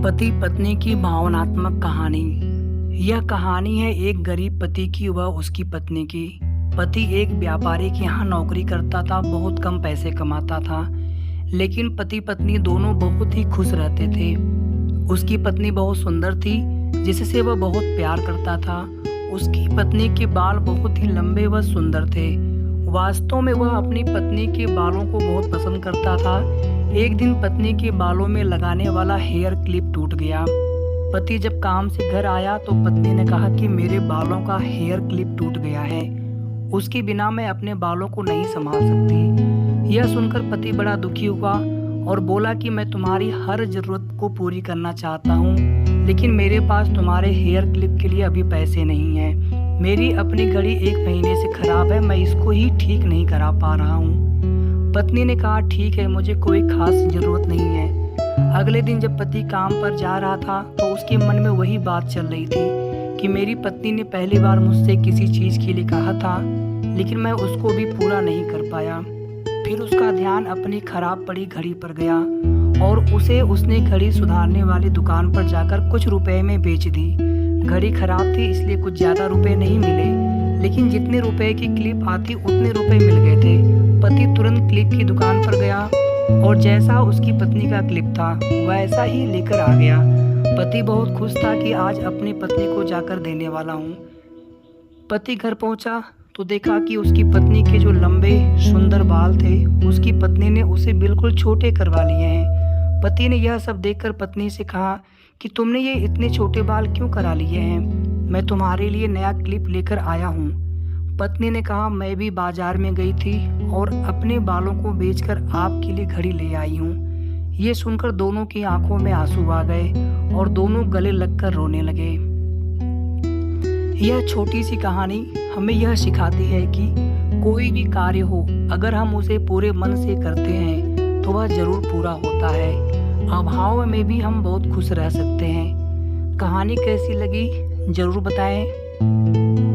पति पत्नी की भावनात्मक कहानी। यह कहानी है एक गरीब पति की व उसकी पत्नी की। पति एक व्यापारी के यहाँ नौकरी करता था, बहुत कम पैसे कमाता था, लेकिन पति पत्नी दोनों बहुत ही खुश रहते थे। उसकी पत्नी बहुत सुंदर थी, जिससे वह बहुत प्यार करता था। उसकी पत्नी के बाल बहुत ही लंबे व सुंदर थे। वास्तव में वह अपनी पत्नी के बालों को बहुत पसंद करता था। एक दिन पत्नी के बालों में लगाने वाला हेयर क्लिप टूट गया। पति जब काम से घर आया तो पत्नी ने कहा कि मेरे बालों का हेयर क्लिप टूट गया है, उसके बिना मैं अपने बालों को नहीं संभाल सकती। यह सुनकर पति बड़ा दुखी हुआ और बोला कि मैं तुम्हारी हर ज़रूरत को पूरी करना चाहता हूँ, लेकिन मेरे पास तुम्हारे हेयर क्लिप के लिए अभी पैसे नहीं हैं। मेरी अपनी घड़ी 1 महीने से खराब है, मैं इसको ही ठीक नहीं करा पा रहा हूँ। पत्नी ने कहा ठीक है, मुझे कोई खास ज़रूरत नहीं है। अगले दिन जब पति काम पर जा रहा था तो उसके मन में वही बात चल रही थी कि मेरी पत्नी ने पहली बार मुझसे किसी चीज़ के लिए कहा था, लेकिन मैं उसको भी पूरा नहीं कर पाया। फिर उसका ध्यान अपनी खराब पड़ी घड़ी पर गया और उसने घड़ी सुधारने वाली दुकान पर जाकर कुछ रुपए में बेच दी। घड़ी खराब थी इसलिए कुछ ज़्यादा रुपए नहीं मिले, लेकिन जितने रुपए की क्लिप आती उतने रुपए मिल गए थे। पति तुरंत क्लिप की दुकान पर गया और जैसा उसकी पत्नी का क्लिप था वैसा ही लेकर आ गया। पति बहुत खुश था कि आज अपनी पत्नी को जाकर देने वाला हूँ। पति घर पहुँचा तो देखा कि उसकी पत्नी के जो लंबे सुंदर बाल थे उसकी पत्नी ने उसे बिल्कुल छोटे करवा लिए हैं। पति ने यह सब देखकर पत्नी से कहा कि तुमने ये इतने छोटे बाल क्यों करा लिए हैं? मैं तुम्हारे लिए नया क्लिप लेकर आया हूँ। पत्नी ने कहा मैं भी बाजार में गई थी और अपने बालों को बेचकर आपके लिए घड़ी ले आई हूँ। ये सुनकर दोनों की आंखों में आंसू आ गए और दोनों गले लगकर रोने लगे। यह छोटी सी कहानी हमें यह सिखाती है कि कोई भी कार्य हो, अगर हम उसे पूरे मन से करते हैं तो वह जरूर पूरा होता है। अभाव में भी हम बहुत खुश रह सकते हैं। कहानी कैसी लगी जरूर बताएं।